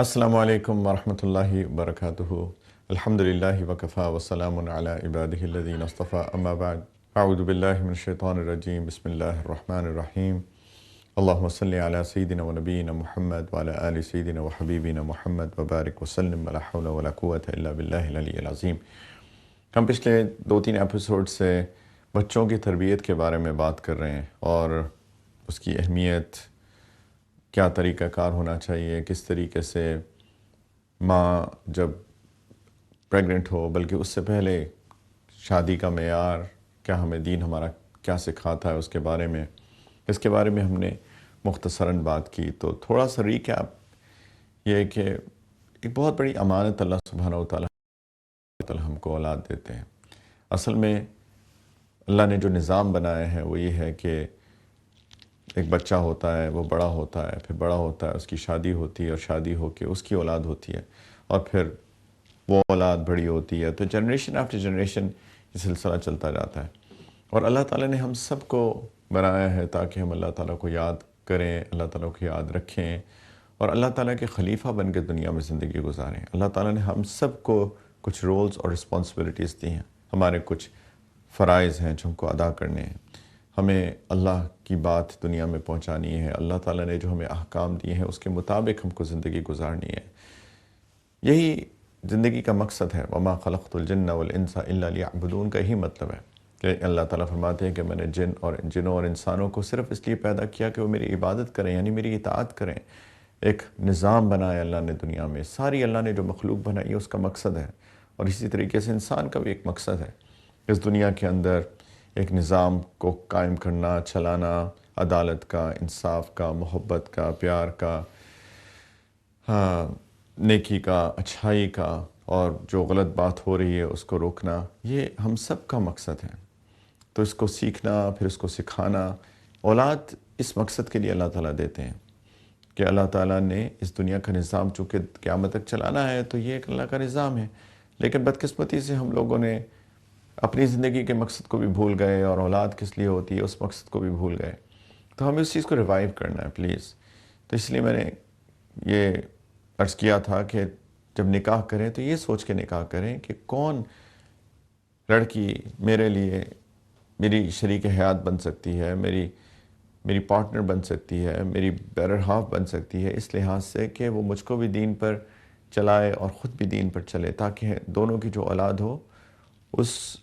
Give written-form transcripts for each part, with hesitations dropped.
السلام علیکم ورحمۃ اللہ وبرکاتہ۔ الحمدللہ وکفا وسلام علی عبادہ الذین اصطفیٰ، اما بعد، اعوذ باللہ من الشیطان الرجیم، بسم اللہ الرحمن الرحیم۔ اللہم صلی علی سیدنا و نبینا محمد وعلی آل سیدنا و حبیبنا محمد وبارک وسلم، ولا حول ولا قوۃ الا باللہ العلی العظیم۔ ہم پچھلے 2-3 ایپیسوڈ سے بچوں کی تربیت کے بارے میں بات کر رہے ہیں اور اس کی اہمیت، کیا طریقہ کار ہونا چاہیے، کس طریقے سے ماں جب پریگننٹ ہو، بلکہ اس سے پہلے شادی کا معیار کیا، ہمیں دین ہمارا کیا سکھاتا ہے، اس کے بارے میں ہم نے مختصراً بات کی۔ تو تھوڑا سا ریکیپ یہ ہے کہ ایک بہت بڑی امانت اللہ سبحانہ و تعالیٰ ہم کو اولاد دیتے ہیں۔ اصل میں اللہ نے جو نظام بنایا ہے وہ یہ ہے کہ ایک بچہ ہوتا ہے، وہ بڑا ہوتا ہے، پھر بڑا ہوتا ہے، اس کی شادی ہوتی ہے، اور شادی ہو کے اس کی اولاد ہوتی ہے، اور پھر وہ اولاد بڑی ہوتی ہے، تو جنریشن آفٹر جنریشن یہ سلسلہ چلتا جاتا ہے۔ اور اللہ تعالیٰ نے ہم سب کو بنایا ہے تاکہ ہم اللہ تعالیٰ کو یاد کریں، اللہ تعالیٰ کو یاد رکھیں، اور اللہ تعالیٰ کے خلیفہ بن کے دنیا میں زندگی گزاریں۔ اللہ تعالیٰ نے ہم سب کو کچھ رولز اور رسپانسبلٹیز دی ہیں، ہمارے کچھ فرائض ہیں جو ہم کو ادا کرنے ہیں۔ ہمیں اللہ کی بات دنیا میں پہنچانی ہے، اللہ تعالیٰ نے جو ہمیں احکام دیے ہیں اس کے مطابق ہم کو زندگی گزارنی ہے۔ یہی زندگی کا مقصد ہے، وَمَا خَلَقْتُ الْجِنَّ وَالْإِنسَ إِلَّا لِيَعْبُدُونَ کا یہی مطلب ہے کہ اللہ تعالیٰ فرماتے ہیں کہ میں نے جنوں اور انسانوں کو صرف اس لیے پیدا کیا کہ وہ میری عبادت کریں، یعنی میری اطاعت کریں۔ ایک نظام بنایا اللہ نے دنیا میں، ساری اللہ نے جو مخلوق بنائی ہے اس کا مقصد ہے، اور اسی طریقے سے انسان کا بھی ایک مقصد ہے، اس دنیا کے اندر ایک نظام کو قائم کرنا، چلانا، عدالت کا، انصاف کا، محبت کا، پیار کا، نیکی کا، اچھائی کا، اور جو غلط بات ہو رہی ہے اس کو روکنا، یہ ہم سب کا مقصد ہے۔ تو اس کو سیکھنا، پھر اس کو سکھانا، اولاد اس مقصد کے لیے اللہ تعالیٰ دیتے ہیں کہ اللہ تعالیٰ نے اس دنیا کا نظام چونکہ قیامت تک چلانا ہے تو یہ ایک اللہ کا نظام ہے، لیکن بدقسمتی سے ہم لوگوں نے اپنی زندگی کے مقصد کو بھی بھول گئے، اور اولاد کس لیے ہوتی ہے اس مقصد کو بھی بھول گئے۔ تو ہمیں اس چیز کو ریوائیو کرنا ہے پلیز۔ تو اس لیے میں نے یہ عرض کیا تھا کہ جب نکاح کریں تو یہ سوچ کے نکاح کریں کہ کون لڑکی میرے لیے میری شریک حیات بن سکتی ہے، میری پارٹنر بن سکتی ہے، میری بیٹر ہاف بن سکتی ہے، اس لحاظ سے کہ وہ مجھ کو بھی دین پر چلائے اور خود بھی دین پر چلے، تاکہ دونوں کی جو اولاد ہو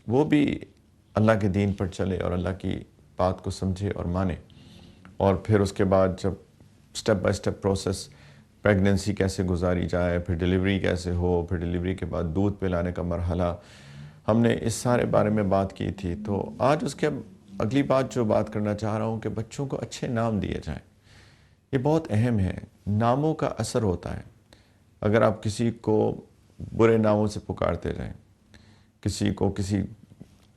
وہ بھی اللہ کے دین پر چلے اور اللہ کی بات کو سمجھے اور مانے۔ اور پھر اس کے بعد جب step by step process, pregnancy کیسے گزاری جائے، پھر ڈیلیوری کیسے ہو، پھر ڈیلیوری کے بعد دودھ پلانے کا مرحلہ، ہم نے اس سارے بارے میں بات کی تھی۔ تو آج اس کے اگلی بات جو بات کرنا چاہ رہا ہوں کہ بچوں کو اچھے نام دیے جائیں۔ یہ بہت اہم ہے، ناموں کا اثر ہوتا ہے۔ اگر آپ کسی کو برے ناموں سے پکارتے جائیں،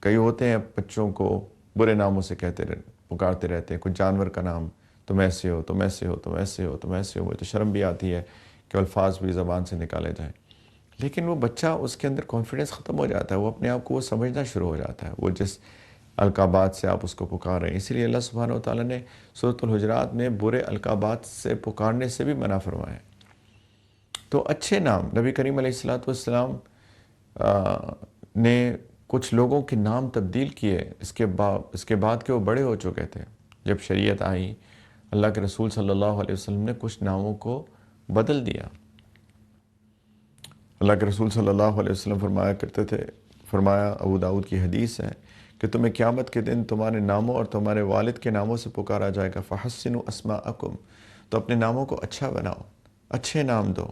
کئی ہوتے ہیں بچوں کو برے ناموں سے پکارتے رہتے ہیں، کوئی جانور کا نام، تم ایسے ہو، تم ایسے ہو، تم ایسے ہو، تم ایسے ہو، مجھے تو شرم بھی آتی ہے کہ الفاظ بھی زبان سے نکالے جائیں، لیکن وہ بچہ، اس کے اندر کانفیڈنس ختم ہو جاتا ہے، وہ اپنے آپ کو وہ سمجھنا شروع ہو جاتا ہے، وہ جس القابات سے آپ اس کو پکار رہے ہیں۔ اسی لیے اللہ سبحانہ و تعالیٰ نے سورۃ الحجرات میں برے القابات سے پکارنے سے بھی منع فرمایا ہے۔ تو اچھے نام، نبی کریم علیہ السلام نے کچھ لوگوں کے نام تبدیل کیے اس کے بعد کہ وہ بڑے ہو چکے تھے۔ جب شریعت آئی، اللہ کے رسول صلی اللہ علیہ وسلم نے کچھ ناموں کو بدل دیا۔ اللہ کے رسول صلی اللہ علیہ وسلم فرمایا کرتے تھے، فرمایا، ابو داؤد کی حدیث ہے کہ تمہیں قیامت کے دن تمہارے ناموں اور تمہارے والد کے ناموں سے پکارا جائے گا، فحسنوا اسماءکم، تو اپنے ناموں کو اچھا بناؤ، اچھے نام دو۔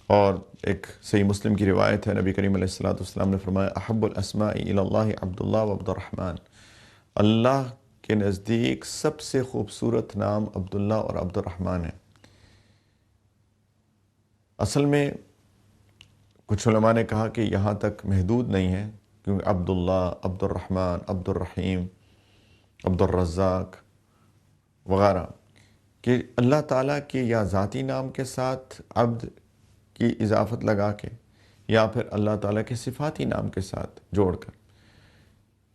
اور ایک صحیح مسلم کی روایت ہے، نبی کریم علیہ السلام نے فرمایا، احب الاسماء الی اللہ عبداللہ و عبد الرحمن، اللہ کے نزدیک سب سے خوبصورت نام عبداللہ اور عبد الرحمن ہے۔ اصل میں کچھ علماء نے کہا کہ یہاں تک محدود نہیں ہے، کیونکہ عبداللہ، عبد الرحمن، عبد الرحیم، عبد الرزاق وغیرہ، کہ اللہ تعالیٰ کے یا ذاتی نام کے ساتھ عبد کی اضافت لگا کے، یا پھر اللہ تعالیٰ کے صفاتی نام کے ساتھ جوڑ کر،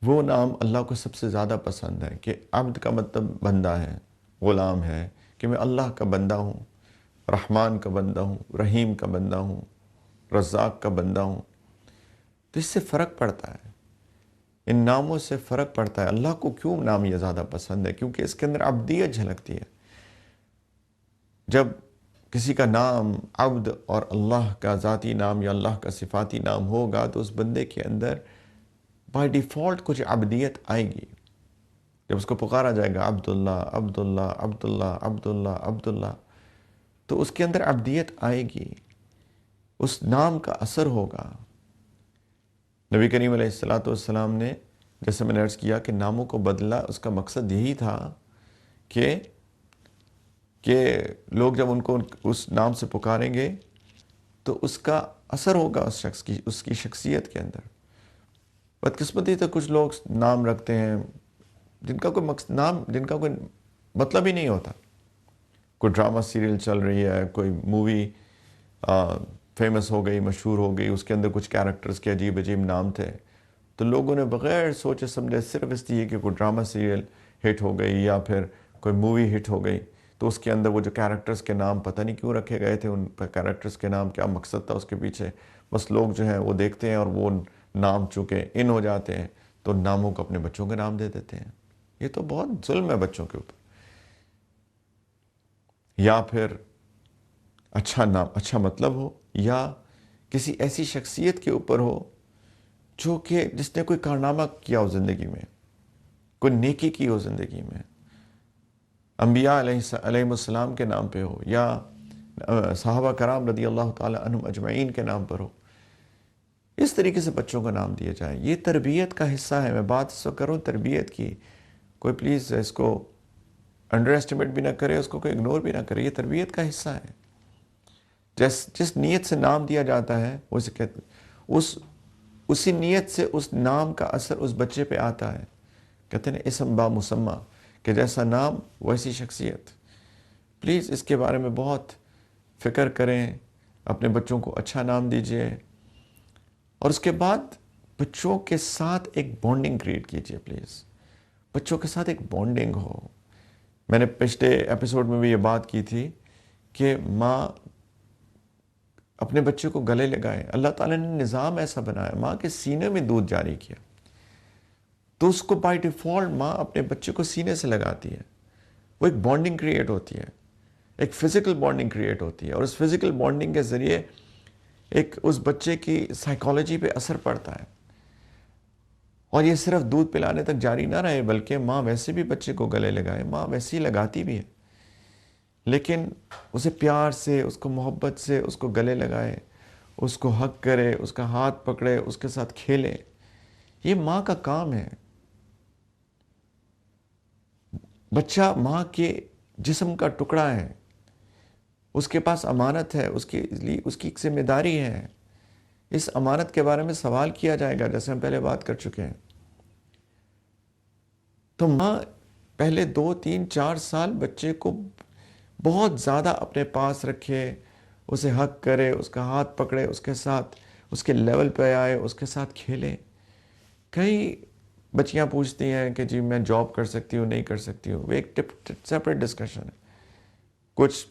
وہ نام اللہ کو سب سے زیادہ پسند ہے۔ کہ عبد کا مطلب بندہ ہے، غلام ہے، کہ میں اللہ کا بندہ ہوں، رحمان کا بندہ ہوں، رحیم کا بندہ ہوں، رزاق کا بندہ ہوں، تو اس سے فرق پڑتا ہے، ان ناموں سے فرق پڑتا ہے۔ اللہ کو کیوں نام یہ زیادہ پسند ہے؟ کیونکہ اس کے اندر عبدیت جھلکتی ہے۔ جب کسی کا نام عبد اور اللہ کا ذاتی نام یا اللہ کا صفاتی نام ہوگا تو اس بندے کے اندر بائی ڈیفالٹ کچھ عبدیت آئے گی۔ جب اس کو پکارا جائے گا عبداللہ عبداللہ عبداللہ عبداللہ عبداللہ، تو اس کے اندر عبدیت آئے گی، اس نام کا اثر ہوگا۔ نبی کریم علیہ السلام نے، جیسے میں نے عرض کیا کہ ناموں کو بدلا، اس کا مقصد یہی تھا کہ لوگ جب ان کو اس نام سے پکاریں گے تو اس کا اثر ہوگا اس شخص کی، اس کی شخصیت کے اندر۔ بدقسمتی تو کچھ لوگ نام رکھتے ہیں جن کا کوئی مطلب ہی نہیں ہوتا۔ کوئی ڈرامہ سیریل چل رہی ہے، کوئی مووی فیمس ہو گئی، مشہور ہو گئی، اس کے اندر کچھ کیریکٹرز کے عجیب عجیب نام تھے، تو لوگوں نے بغیر سوچے سمجھے صرف اس لیے کہ کوئی ڈرامہ سیریل ہٹ ہو گئی یا پھر کوئی مووی ہٹ ہو گئی تو اس کے اندر وہ جو کیریکٹرز کے نام پتہ نہیں کیوں رکھے گئے تھے، ان کیریکٹرز کے نام کیا مقصد تھا اس کے پیچھے، بس لوگ جو ہیں وہ دیکھتے ہیں اور وہ نام چونکہ ان ہو جاتے ہیں تو ناموں کو اپنے بچوں کے نام دے دیتے ہیں۔ یہ تو بہت ظلم ہے بچوں کے اوپر۔ یا پھر اچھا نام، اچھا مطلب ہو، یا کسی ایسی شخصیت کے اوپر ہو جو کہ جس نے کوئی کارنامہ کیا ہو زندگی میں، کوئی نیکی کی ہو زندگی میں، انبیاء علیہ السلام کے نام پہ ہو یا صحابہ کرام رضی اللہ تعالی عنہم اجمعین کے نام پر ہو، اس طریقے سے بچوں کا نام دیا جائے۔ یہ تربیت کا حصہ ہے۔ میں بات اس وقت کروں تربیت کی، کوئی پلیز اس کو انڈر ایسٹیمیٹ بھی نہ کرے، اس کو کوئی اگنور بھی نہ کرے، یہ تربیت کا حصہ ہے۔ جس نیت سے نام دیا جاتا ہے اسے کہتے اسی نیت سے اس نام کا اثر اس بچے پہ آتا ہے۔ کہتے ہیں اسم با مسمہ، کہ جیسا نام ویسی شخصیت۔ پلیز اس کے بارے میں بہت فکر کریں، اپنے بچوں کو اچھا نام دیجئے، اور اس کے بعد بچوں کے ساتھ ایک بانڈنگ کریٹ کیجئے۔ پلیز بچوں کے ساتھ ایک بانڈنگ ہو۔ میں نے پچھلے ایپیسوڈ میں بھی یہ بات کی تھی کہ ماں اپنے بچے کو گلے لگائے۔ اللہ تعالیٰ نے نظام ایسا بنایا، ماں کے سینے میں دودھ جاری کیا تو اس کو بائی ڈیفالٹ ماں اپنے بچے کو سینے سے لگاتی ہے، وہ ایک بانڈنگ کریٹ ہوتی ہے، ایک فزیکل بانڈنگ کریٹ ہوتی ہے، اور اس فزیکل بانڈنگ کے ذریعے ایک اس بچے کی سائیکالوجی پہ اثر پڑتا ہے۔ اور یہ صرف دودھ پلانے تک جاری نہ رہے، بلکہ ماں ویسے بھی بچے کو گلے لگائے، ماں ویسے ہی لگاتی بھی ہے، لیکن اسے پیار سے، اس کو محبت سے اس کو گلے لگائے، اس کو حق کرے، اس کا ہاتھ پکڑے، اس کے ساتھ کھیلے۔ یہ ماں کا کام ہے۔ بچہ ماں کے جسم کا ٹکڑا ہے، اس کے پاس امانت ہے، اس کی ایک ذمہ داری ہے۔ اس امانت کے بارے میں سوال کیا جائے گا، جیسے ہم پہلے بات کر چکے ہیں۔ تو ماں پہلے 2 3 4 سال بچے کو بہت زیادہ اپنے پاس رکھے، اسے حق کرے، اس کا ہاتھ پکڑے، اس کے ساتھ اس کے لیول پہ آئے، اس کے ساتھ کھیلے۔ کئی بچیاں پوچھتی ہیں کہ جی میں جاب کر سکتی ہوں نہیں کر سکتی ہوں، وہ ایک سیپریٹ ڈسکشن ہے۔ کچھ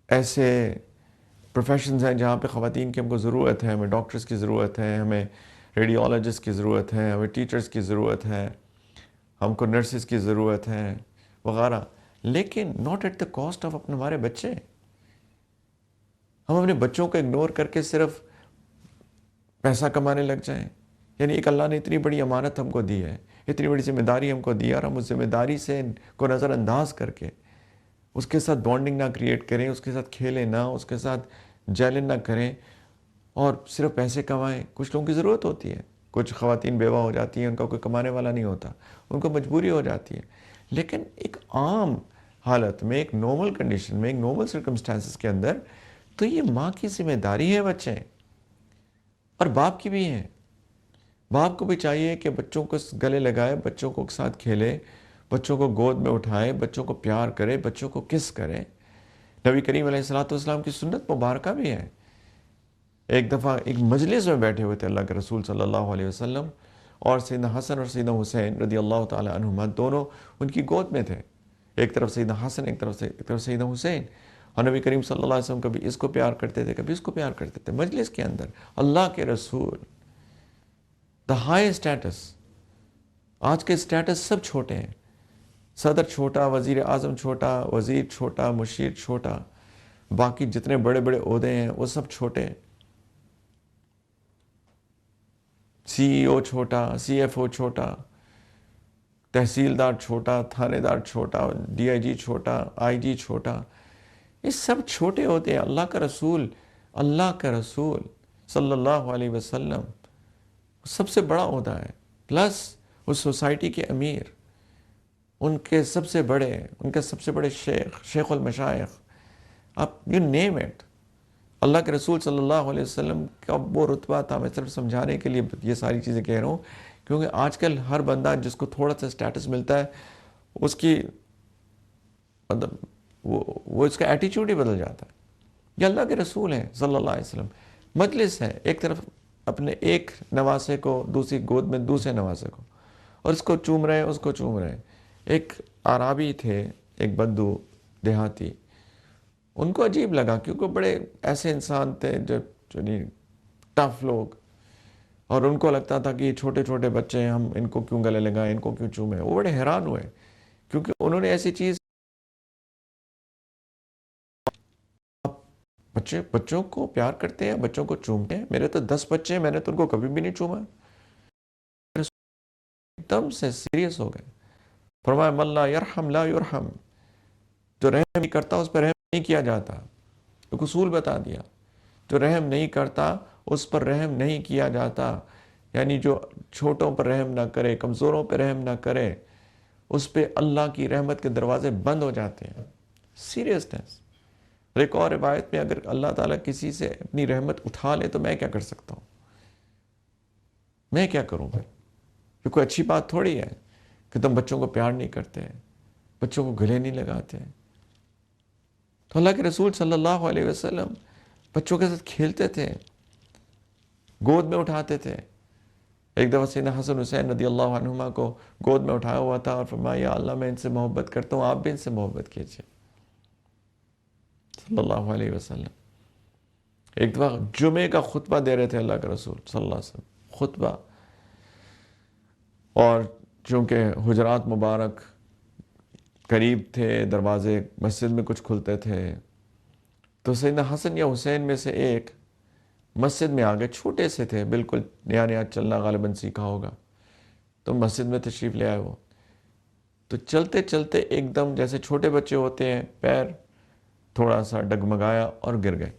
ایسے پروفیشنز ہیں جہاں پہ خواتین کی ہم کو ضرورت ہے، ہمیں ڈاکٹرز کی ضرورت ہے، ہمیں ریڈیولوجسٹ کی ضرورت ہے، ہمیں ٹیچرز کی ضرورت ہے، ہم کو نرسز کی ضرورت ہے وغیرہ، لیکن not at the cost of ہمارے بچے۔ ہم اپنے بچوں کو اگنور کر کے صرف پیسہ کمانے لگ جائیں، یعنی ایک اللہ نے اتنی بڑی امانت ہم کو دی ہے، اتنی بڑی ذمہ داری ہم کو دی ہے، اور ہم اس ذمہ داری سے کو نظر انداز کر کے اس کے ساتھ بانڈنگ نہ کریٹ کریں، اس کے ساتھ کھیلیں نہ، اس کے ساتھ جیلن نہ کریں، اور صرف پیسے کمائیں۔ کچھ لوگوں کی ضرورت ہوتی ہے، کچھ خواتین بیوہ ہو جاتی ہیں، ان کا کوئی کمانے والا نہیں ہوتا، ان کو مجبوری ہو جاتی ہے، لیکن ایک عام حالت میں، ایک نارمل کنڈیشن میں، ایک نارمل سرکمسٹانسز کے اندر تو یہ ماں کی ذمہ داری ہے بچے، اور باپ کی بھی ہے۔ باپ کو بھی چاہیے کہ بچوں کو گلے لگائے، بچوں کو ساتھ کھیلے، بچوں کو گود میں اٹھائے، بچوں کو پیار کرے، بچوں کو کس کرے۔ نبی کریم علیہ السلام کی سنت مبارکہ بھی ہے۔ ایک دفعہ ایک مجلس میں بیٹھے ہوئے تھے اللہ کے رسول صلی اللہ علیہ وسلم، اور سیدنا حسن اور سیدنا حسین رضی اللہ تعالی عنہما دونوں ان کی گود میں تھے، ایک طرف سیدنا حسن، ایک طرف سیدنا حسین، اور نبی کریم صلی اللہ علیہ وسلم کبھی اس کو پیار کرتے تھے، کبھی اس کو پیار کرتے تھے. مجلس کے اندر اللہ کے رسول، دا ہائی اسٹیٹس. آج کے اسٹیٹس سب چھوٹے ہیں. صدر چھوٹا، وزیر اعظم چھوٹا، وزیر چھوٹا، مشیر چھوٹا، باقی جتنے بڑے بڑے عہدے ہیں وہ سب چھوٹے. سی ای او چھوٹا، سی ایف او چھوٹا، تحصیلدار چھوٹا، تھانے دار چھوٹا، ڈی آئی جی چھوٹا، آئی جی چھوٹا. یہ سب چھوٹے ہوتے ہیں. اللہ کا رسول صلی اللہ علیہ وسلم سب سے بڑا عہدہ ہے، پلس اس سوسائٹی کے امیر، ان کے سب سے بڑے شیخ المشائخ، اب یو نیم اٹ. اللہ کے رسول صلی اللہ علیہ وسلم کا وہ رتبہ تھا. میں صرف سمجھانے کے لیے یہ ساری چیزیں کہہ رہا ہوں، کیونکہ آج کل ہر بندہ جس کو تھوڑا سا اسٹیٹس ملتا ہے اس کی وہ اس کا ایٹیچیوڈ ہی بدل جاتا ہے. یہ اللہ کے رسول ہیں صلی اللہ علیہ وسلم. مجلس ہے، ایک طرف اپنے ایک نواسے کو، دوسری گود میں دوسرے نواسے کو، اور اس کو چوم رہے ہیں، اس کو چوم رہے ہیں. ایک عرابی تھے، ایک بدو دیہاتی، ان کو عجیب لگا کیونکہ بڑے ایسے انسان تھے جو ٹف لوگ، اور ان کو لگتا تھا کہ یہ چھوٹے چھوٹے بچے ہیں، ہم ان کو کیوں گلے لگائیں، ان کو کیوں چومیں. وہ بڑے حیران ہوئے کیونکہ انہوں نے ایسی چیز، بچوں کو پیار کرتے ہیں، بچوں کو چومتے ہیں. میرے تو 10 بچے ہیں، میں نے تو ان کو کبھی بھی نہیں چوما. ایک دم سے سیریس ہو گئے. فرمایا من لا یرحم لا یرحم، جو رحم نہیں کرتا اس پر رحم نہیں کیا جاتا. ایک اصول بتا دیا، جو رحم نہیں کرتا اس پر رحم نہیں کیا جاتا. یعنی جو چھوٹوں پر رحم نہ کرے، کمزوروں پر رحم نہ کرے، اس پہ اللہ کی رحمت کے دروازے بند ہو جاتے ہیں. سیریسنس. ایک اور روایت میں اگر اللہ تعالیٰ کسی سے اپنی رحمت اٹھا لے تو میں کیا کر سکتا ہوں؟ میں کیا کروں پھر؟ یہ کوئی اچھی بات تھوڑی ہے کہ تم بچوں کو پیار نہیں کرتے، بچوں کو گلے نہیں لگاتے. تو اللہ کے رسول صلی اللہ علیہ وسلم بچوں کے ساتھ کھیلتے تھے، گود میں اٹھاتے تھے. ایک دفعہ سیدنا حسن حسین رضی اللہ عنہما کو گود میں اٹھایا ہوا تھا اور فرمایا یا اللہ میں ان سے محبت کرتا ہوں، آپ بھی ان سے محبت کیجیے صلی اللہ علیہ وسلم. ایک دفعہ جمعے کا خطبہ دے رہے تھے اللہ کے رسول صلی اللہ علیہ وسلم، خطبہ، اور چونکہ حجرات مبارک قریب تھے، دروازے مسجد میں کچھ کھلتے تھے، تو سیدنا حسن یا حسین میں سے ایک مسجد میں آگے، چھوٹے سے تھے، بالکل نیا نیا چلنا غالباً سیکھا ہوگا، تو مسجد میں تشریف لے آئے. وہ تو چلتے چلتے ایک دم جیسے چھوٹے بچے ہوتے ہیں، پیر تھوڑا سا ڈگمگایا اور گر گئے.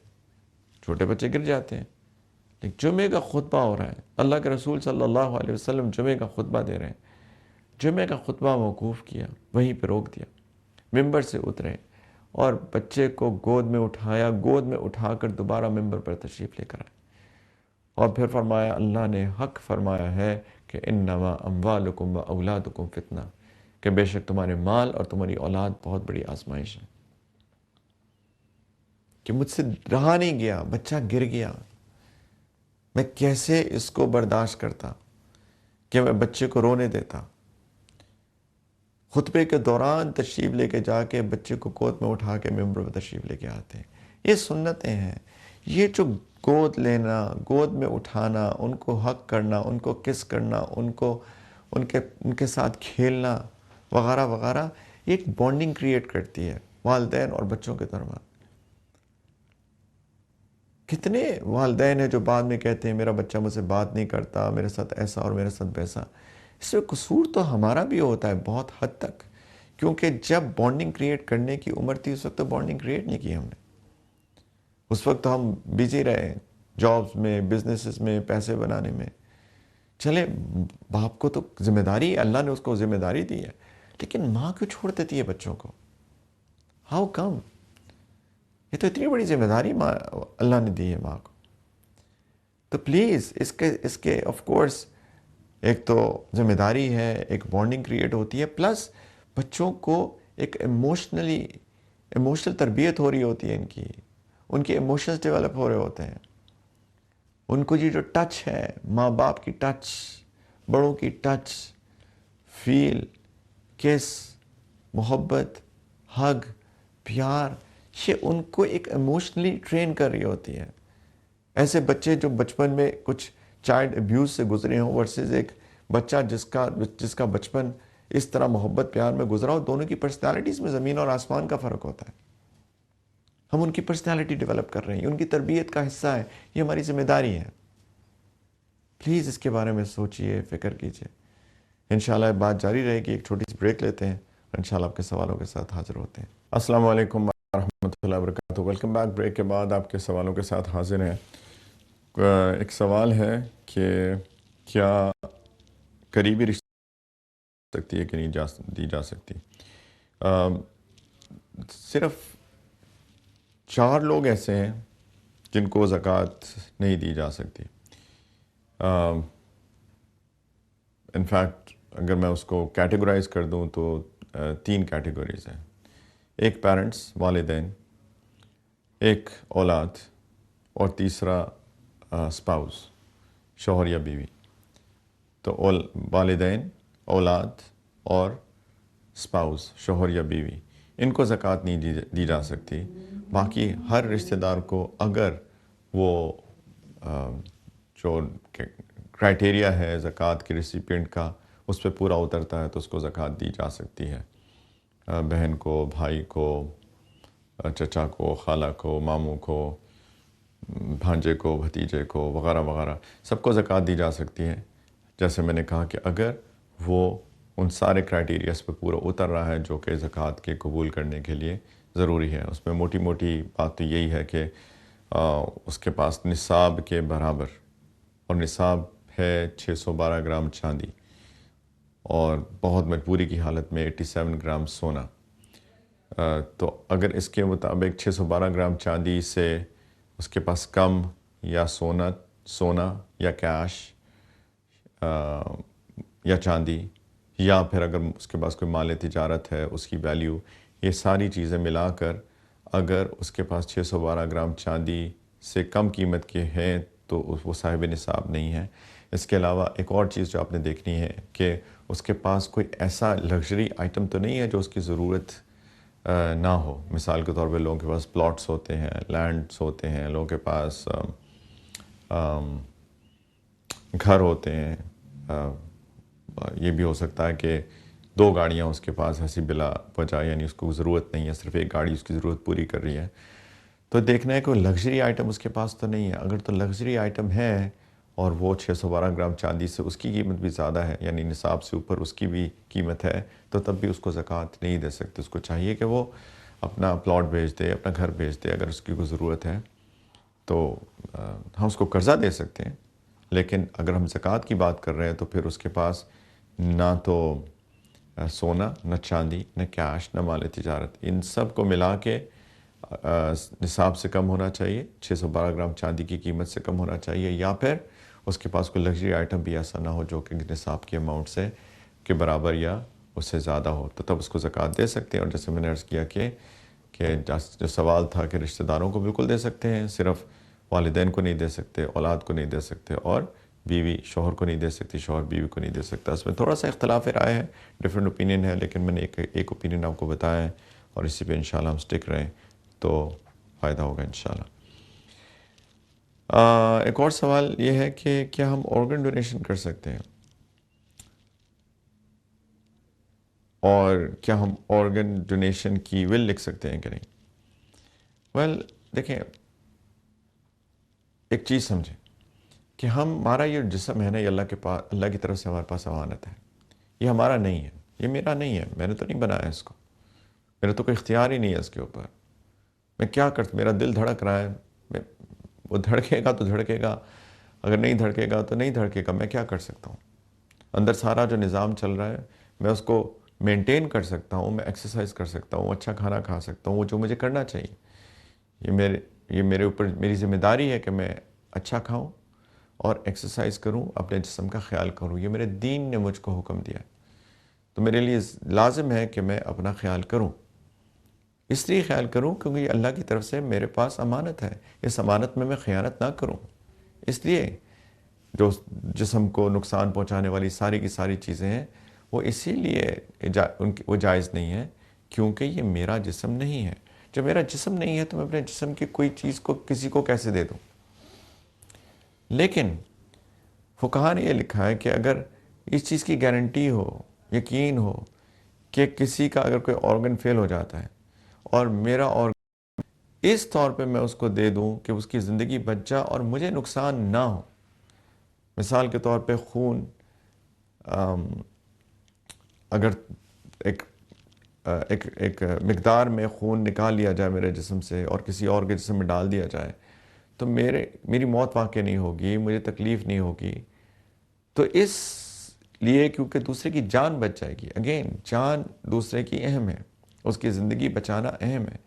چھوٹے بچے گر جاتے ہیں. لیکن جمعے کا خطبہ ہو رہا ہے، اللہ کے رسول صلی اللہ علیہ وسلم جمعے کا خطبہ دے رہے ہیں. جمعے کا خطبہ موقوف کیا، وہیں پہ روک دیا، ممبر سے اترے اور بچے کو گود میں اٹھایا، گود میں اٹھا کر دوبارہ ممبر پر تشریف لے کر آئے. اور پھر فرمایا اللہ نے حق فرمایا ہے کہ انما اموالکم و اولادکم فتنہ، کہ بے شک تمہارے مال اور تمہاری اولاد بہت بڑی آزمائش ہے. کہ مجھ سے رہا نہیں گیا، بچہ گر گیا، میں کیسے اس کو برداشت کرتا کہ میں بچے کو رونے دیتا. خطبے کے دوران تشریف لے کے جا کے بچے کو گود میں اٹھا کے ممبر پر تشریف لے کے آتے ہیں. یہ سنتیں ہیں. یہ جو گود لینا، گود میں اٹھانا، ان کو حق کرنا، ان کو کس کرنا، ان کے ساتھ کھیلنا وغیرہ وغیرہ، یہ ایک بانڈنگ کریٹ کرتی ہے والدین اور بچوں کے درمیان. کتنے والدین ہیں جو بعد میں کہتے ہیں میرا بچہ مجھ سے بات نہیں کرتا، میرے ساتھ ایسا اور میرے ساتھ ویسا. اس میں قصور تو ہمارا بھی ہوتا ہے بہت حد تک، کیونکہ جب بانڈنگ کریٹ کرنے کی عمر تھی اس وقت تو بانڈنگ کریٹ نہیں کی ہم نے. اس وقت ہم بیزی رہے جابز میں، بزنسز میں، پیسے بنانے میں. چلے باپ کو تو ذمہ داری ہے، اللہ نے اس کو ذمہ داری دی ہے، لیکن ماں کیوں چھوڑ دیتی ہے بچوں کو؟ How come? یہ تو اتنی بڑی ذمہ داری اللہ نے دی ہے ماں کو. تو پلیز اس کے آف کورس ایک تو ذمہ داری ہے، ایک بانڈنگ کریٹ ہوتی ہے، پلس بچوں کو ایک ایموشنل تربیت ہو رہی ہوتی ہے، ان کی ایموشنز ڈیولپ ہو رہے ہوتے ہیں. ان کو یہ جو ٹچ ہے، ماں باپ کی ٹچ، بڑوں کی ٹچ، فیل، کس، محبت، ہگ، پیار، یہ ان کو ایک ایموشنلی ٹرین کر رہی ہوتی ہے. ایسے بچے جو بچپن میں کچھ چائلڈ ابیوز سے گزرے ہوں ورسز ایک بچہ جس کا بچپن اس طرح محبت پیار میں گزرا ہو، دونوں کی پرسنالٹیز میں زمین اور آسمان کا فرق ہوتا ہے. ہم ان کی پرسنالٹی ڈیولپ کر رہے ہیں، ان کی تربیت کا حصہ ہے، یہ ہماری ذمہ داری ہے. پلیز اس کے بارے میں سوچئے، فکر کیجئے. انشاءاللہ بات جاری رہے گی. ایک چھوٹی سی بریک لیتے ہیں، انشاءاللہ آپ کے سوالوں کے ساتھ حاضر ہوتے ہیں. السلام علیکم ورحمۃ اللہ وبرکاتہ. Welcome back. بریک کے بعد آپ کے سوالوں کے ساتھ حاضر ہیں. ایک سوال ہے کہ کیا قریبی رشتہ سکتی ہے کہ نہیں دی جا سکتی. صرف 4 لوگ ایسے ہیں جن کو زکوٰۃ نہیں دی جا سکتی. انفیکٹ اگر میں اس کو کیٹیگرائز کر دوں تو 3 کیٹیگریز ہیں. ایک پیرنٹس، والدین، ایک اولاد، اور تیسرا اسپاؤس، شوہر یا بیوی. تو والدین، اولاد اور اسپاؤس، شوہر یا بیوی، ان کو زکوٰۃ نہیں دی جا سکتی. باقی ہر رشتہ دار کو اگر وہ جو کرائٹیریا ہے زکوٰۃ کے ریسیپینٹ کا اس پہ پورا اترتا ہے تو اس کو زکوٰۃ دی جا سکتی ہے. بہن کو، بھائی کو، چچا کو، خالہ کو، ماموں کو، بھانجے کو، بھتیجے کو، وغیرہ وغیرہ، سب کو زکوٰۃ دی جا سکتی ہے. جیسے میں نے کہا کہ اگر وہ ان سارے کرائٹیریاز پہ پورا اتر رہا ہے جو کہ زکوٰۃ کے قبول کرنے کے لیے ضروری ہے. اس میں موٹی موٹی بات تو یہی ہے کہ اس کے پاس نصاب کے برابر، اور نصاب ہے 612 گرام چاندی، اور بہت مجبوری کی حالت میں 87 گرام سونا. تو اگر اس کے مطابق 612 گرام چاندی سے اس کے پاس کم یا سونا یا کیش یا چاندی، یا پھر اگر اس کے پاس کوئی مال تجارت ہے اس کی ویلیو، یہ ساری چیزیں ملا کر اگر اس کے پاس 612 گرام چاندی سے کم قیمت کے ہیں تو وہ صاحب نصاب نہیں ہے. اس کے علاوہ ایک اور چیز جو آپ نے دیکھنی ہے کہ اس کے پاس کوئی ایسا لگژری آئٹم تو نہیں ہے جو اس کی ضرورت نہ ہو. مثال کے طور پہ لوگوں کے پاس پلاٹس ہوتے ہیں، لینڈس ہوتے ہیں، لوگوں کے پاس گھر ہوتے ہیں. یہ بھی ہو سکتا ہے کہ 2 گاڑیاں اس کے پاس ایسی بلا وجہ، یعنی اس کو ضرورت نہیں ہے، صرف ایک گاڑی اس کی ضرورت پوری کر رہی ہے. تو دیکھنا ہے کوئی لگژری آئٹم اس کے پاس تو نہیں ہے. اگر تو لگژری آئٹم ہے اور وہ 612 گرام چاندی سے اس کی قیمت بھی زیادہ ہے، یعنی نصاب سے اوپر اس کی بھی قیمت ہے، تو تب بھی اس کو زکوٰۃ نہیں دے سکتے. اس کو چاہیے کہ وہ اپنا پلاٹ بیچ دے، اپنا گھر بیچ دے اگر اس کی کوئی ضرورت ہے. تو ہم اس کو قرضہ دے سکتے ہیں، لیکن اگر ہم زکوٰۃ کی بات کر رہے ہیں تو پھر اس کے پاس نہ تو سونا، نہ چاندی، نہ کیش، نہ مال تجارت، ان سب کو ملا کے نصاب سے کم ہونا چاہیے، 612 گرام چاندی کی قیمت سے کم ہونا چاہیے، یا پھر اس کے پاس کوئی لگژری آئٹم بھی ایسا نہ ہو جو کہ نصاب کے اماؤنٹ سے کے برابر یا اس سے زیادہ ہو، تو تب اس کو زکوٰۃ دے سکتے ہیں. اور جیسے میں نے عرض کیا کہ جو سوال تھا کہ رشتہ داروں کو بالکل دے سکتے ہیں، صرف والدین کو نہیں دے سکتے، اولاد کو نہیں دے سکتے، اور بیوی شوہر کو نہیں دے سکتی، شوہر بیوی کو نہیں دے سکتا. اس میں تھوڑا سا اختلاف رائے ہے، ڈیفرنٹ اوپینین ہے، لیکن میں نے ایک اوپینین آپ کو بتایا ہے، اور اسی پہ انشاءاللہ ہم سٹک رہیں تو فائدہ ہوگا انشاءاللہ. ایک اور سوال یہ ہے کہ کیا ہم آرگن ڈونیشن کر سکتے ہیں، اور کیا ہم آرگن ڈونیشن کی ول لکھ سکتے ہیں کہ نہیں. دیکھیں، ایک چیز سمجھیں کہ ہمارا یہ جسم ہے نا، یہ اللہ کی طرف سے ہمارے پاس امانت ہے. یہ ہمارا نہیں ہے، یہ میرا نہیں ہے، میں نے تو نہیں بنایا اس کو، میرا تو کوئی اختیار ہی نہیں ہے اس کے اوپر. میں کیا میرا دل دھڑک رہا ہے، وہ دھڑکے گا تو دھڑکے گا، اگر نہیں دھڑکے گا تو نہیں دھڑکے گا. میں کیا کر سکتا ہوں؟ اندر سارا جو نظام چل رہا ہے میں اس کو مینٹین کر سکتا ہوں، میں ایکسرسائز کر سکتا ہوں، اچھا کھانا کھا سکتا ہوں، وہ جو مجھے کرنا چاہیے. یہ میرے اوپر میری ذمہ داری ہے کہ میں اچھا کھاؤں اور ایکسرسائز کروں، اپنے جسم کا خیال کروں. یہ میرے دین نے مجھ کو حکم دیا ہے، تو میرے لیے لازم ہے کہ میں اپنا خیال کروں. اس لیے خیال کروں کیونکہ یہ اللہ کی طرف سے میرے پاس امانت ہے، اس امانت میں خیانت نہ کروں. اس لیے جو جسم کو نقصان پہنچانے والی ساری کی ساری چیزیں ہیں وہ اسی لیے وہ جائز نہیں ہے کیونکہ یہ میرا جسم نہیں ہے. جب میرا جسم نہیں ہے تو میں اپنے جسم کی کوئی چیز کو کسی کو کیسے دے دوں؟ لیکن فقہا نے یہ لکھا ہے کہ اگر اس چیز کی گارنٹی ہو، یقین ہو کہ کسی کا اگر کوئی آرگن فیل ہو جاتا ہے اور میرا آرگن اس طور پہ میں اس کو دے دوں کہ اس کی زندگی بچ جائے اور مجھے نقصان نہ ہو، مثال کے طور پہ خون، اگر ایک ایک مقدار میں خون نکال لیا جائے میرے جسم سے اور کسی اور کے جسم میں ڈال دیا جائے تو میری موت واقع نہیں ہوگی، مجھے تکلیف نہیں ہوگی، تو اس لیے کیونکہ دوسرے کی جان بچ جائے گی. اگین جان دوسرے کی اہم ہے، اس کی زندگی بچانا اہم ہے،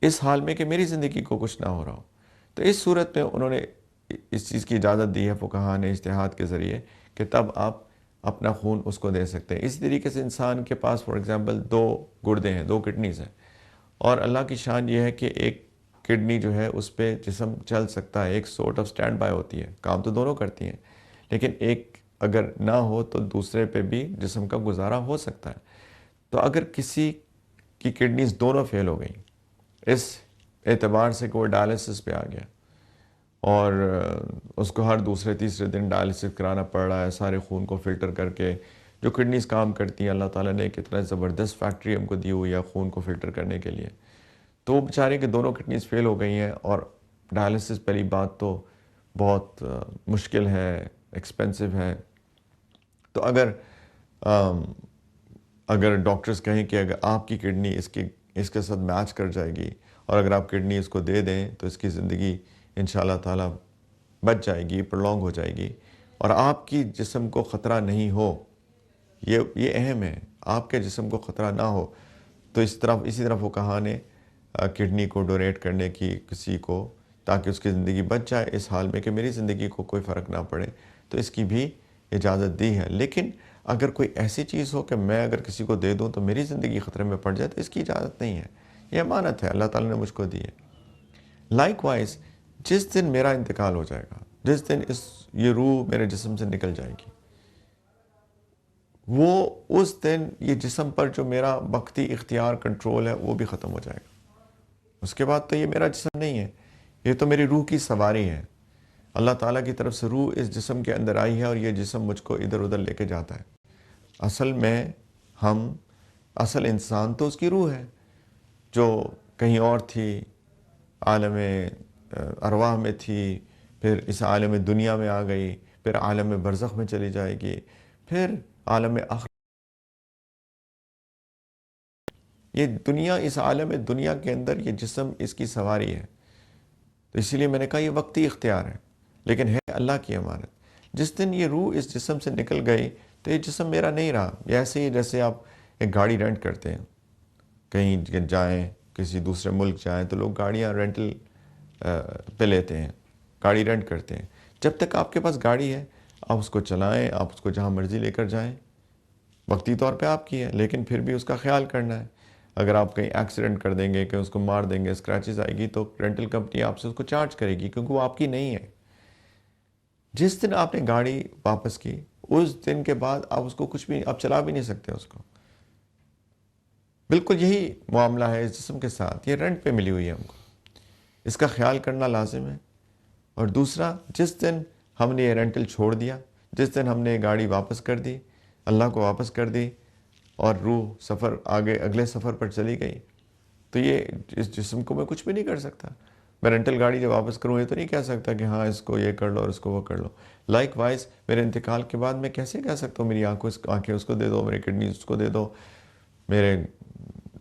اس حال میں کہ میری زندگی کو کچھ نہ ہو رہا ہو. تو اس صورت میں انہوں نے اس چیز کی اجازت دی ہے فقہا نے اجتہاد کے ذریعے کہ تب آپ اپنا خون اس کو دے سکتے ہیں. اسی طریقے سے انسان کے پاس فار ایگزامپل 2 گردے ہیں، 2 کڈنیز ہیں، اور اللہ کی شان یہ ہے کہ ایک کڈنی جو ہے اس پہ جسم چل سکتا ہے، ایک سورٹ آف سٹینڈ بائی ہوتی ہے، کام تو دونوں کرتی ہیں، لیکن ایک اگر نہ ہو تو دوسرے پہ بھی جسم کا گزارا ہو سکتا ہے. تو اگر کسی کی کڈنیز دونوں فیل ہو گئیں اس اعتبار سے کہ وہ ڈائلسس پہ آ گیا اور اس کو ہر دوسرے تیسرے دن ڈائلسس کرانا پڑ رہا ہے، سارے خون کو فلٹر کر کے، جو کڈنیز کام کرتی ہیں، اللہ تعالیٰ نے کتنا زبردست فیکٹری ہم کو دی ہوئی ہے خون کو فلٹر کرنے کے لیے، تو وہ بیچارے کہ دونوں کڈنیز فیل ہو گئی ہیں اور ڈائلسس پہلی بات تو بہت مشکل ہے، ایکسپینسو ہے. تو اگر ڈاکٹرز کہیں کہ اگر آپ کی کڈنی اس کے ساتھ میچ کر جائے گی اور اگر آپ کڈنی اس کو دے دیں تو اس کی زندگی انشاءاللہ تعالیٰ بچ جائے گی، پرولونگ ہو جائے گی، اور آپ کی جسم کو خطرہ نہیں ہو، یہ اہم ہے، آپ کے جسم کو خطرہ نہ ہو، تو اسی طرح فقہا نے کڈنی کو ڈونیٹ کرنے کی کسی کو، تاکہ اس کی زندگی بچ جائے اس حال میں کہ میری زندگی کو کوئی فرق نہ پڑے، تو اس کی بھی اجازت دی ہے. لیکن اگر کوئی ایسی چیز ہو کہ میں اگر کسی کو دے دوں تو میری زندگی خطرے میں پڑ جائے تو اس کی اجازت نہیں ہے. یہ امانت ہے، اللہ تعالیٰ نے مجھ کو دی ہے. لائک وائز جس دن میرا انتقال ہو جائے گا، جس دن یہ روح میرے جسم سے نکل جائے گی، وہ اس دن یہ جسم پر جو میرا وقتی اختیار کنٹرول ہے وہ بھی ختم ہو جائے گا. اس کے بعد تو یہ میرا جسم نہیں ہے، یہ تو میری روح کی سواری ہے. اللہ تعالیٰ کی طرف سے روح اس جسم کے اندر آئی ہے اور یہ جسم مجھ کو ادھر ادھر لے کے جاتا ہے. اصل میں اصل انسان تو اس کی روح ہے جو کہیں اور تھی، عالم ارواح میں تھی، پھر اس عالم دنیا میں آ گئی، پھر عالم برزخ میں چلی جائے گی، پھر عالم آخرت. یہ دنیا، اس عالم دنیا کے اندر یہ جسم اس کی سواری ہے. تو اسی لیے میں نے کہا یہ وقتی اختیار ہے، لیکن ہے اللہ کی امانت. جس دن یہ روح اس جسم سے نکل گئی تو یہ جسم میرا نہیں رہا. یہ ایسے ہی جیسے آپ ایک گاڑی رینٹ کرتے ہیں، کہیں جائیں، کسی دوسرے ملک جائیں تو لوگ گاڑیاں رینٹل پہ لیتے ہیں، گاڑی رینٹ کرتے ہیں. جب تک آپ کے پاس گاڑی ہے آپ اس کو چلائیں، آپ اس کو جہاں مرضی لے کر جائیں، وقتی طور پہ آپ کی ہے، لیکن پھر بھی اس کا خیال کرنا ہے. اگر آپ کہیں ایکسیڈنٹ کر دیں گے کہ اس کو مار دیں گے، اسکریچز آئے گی، تو رینٹل کمپنی آپ سے اس کو چارج کرے گی کیونکہ وہ آپ کی نہیں ہے. جس دن آپ نے گاڑی واپس کی اس دن کے بعد آپ اس کو کچھ بھی آپ چلا بھی نہیں سکتے اس کو. بالکل یہی معاملہ ہے اس جسم کے ساتھ، یہ رینٹ پہ ملی ہوئی ہے ہم کو، اس کا خیال کرنا لازم ہے. اور دوسرا، جس دن ہم نے یہ رینٹل چھوڑ دیا، جس دن ہم نے یہ گاڑی واپس کر دی، اللہ کو واپس کر دی، اور روح اگلے سفر پر چلی گئی، تو یہ اس جسم کو میں کچھ بھی نہیں کر سکتا. میں رینٹل گاڑی جب واپس کروں یہ تو نہیں کہہ سکتا کہ ہاں اس کو یہ کر لو اور اس کو وہ کر لو. لائک وائز میرے انتقال کے بعد میں کیسے کہہ سکتا ہوں میری آنکھیں اس کو دے دو، میری کڈنی اس کو دے دو، میرے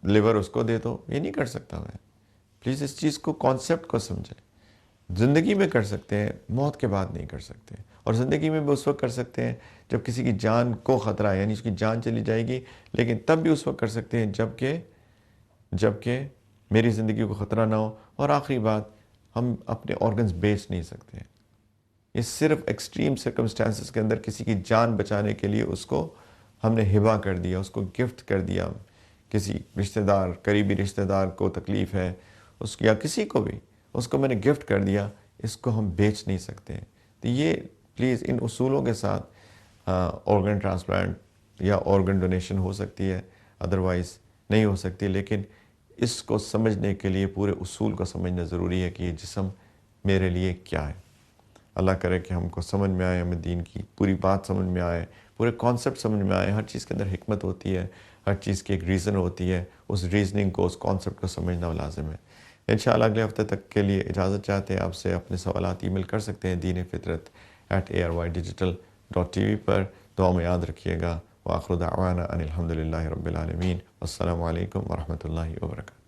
لیور اس کو دے دو؟ یہ نہیں کر سکتا میں. پلیز اس چیز کو، کانسیپٹ کو سمجھیں. زندگی میں کر سکتے ہیں، موت کے بعد نہیں کر سکتے. اور زندگی میں بھی اس وقت کر سکتے ہیں جب کسی کی جان کو خطرہ ہے، یعنی اس کی جان چلی جائے گی، لیکن تب بھی اس وقت کر سکتے ہیں جبکہ میری زندگی کو خطرہ نہ ہو. اور آخری بات، ہم اپنے آرگنز بیچ نہیں سکتے ہیں. یہ صرف ایکسٹریم سرکمسٹانسز کے اندر کسی کی جان بچانے کے لیے اس کو ہم نے ہبہ کر دیا، اس کو گفٹ کر دیا. کسی رشتہ دار، قریبی رشتہ دار کو تکلیف ہے یا کسی کو بھی، اس کو میں نے گفٹ کر دیا، اس کو ہم بیچ نہیں سکتے ہیں. تو یہ پلیز ان اصولوں کے ساتھ آرگن ٹرانسپلانٹ یا آرگن ڈونیشن ہو سکتی ہے، ادروائز نہیں ہو سکتی. لیکن اس کو سمجھنے کے لیے پورے اصول کو سمجھنا ضروری ہے کہ یہ جسم میرے لیے کیا ہے۔ اللہ کرے کہ ہم کو سمجھ میں آئے، ہمیں دین کی پوری بات سمجھ میں آئے، پورے کانسیپٹ سمجھ میں آئے۔ ہر چیز کے اندر حکمت ہوتی ہے، ہر چیز کی ایک ریزن ہوتی ہے، اس ریزننگ کو، اس کانسیپٹ کو سمجھنا لازم ہے۔ انشاءاللہ اگلے ہفتے تک کے لیے اجازت چاہتے ہیں آپ سے۔ اپنے سوالات ای میل کر سکتے ہیں deenفطرت@arYdigital.tv پر۔ دعا میں یاد رکھیے گا۔ وآخر دعوانا ان الحمدللہ رب العالمین۔ السلام علیکم ورحمۃ اللہ وبرکاتہ۔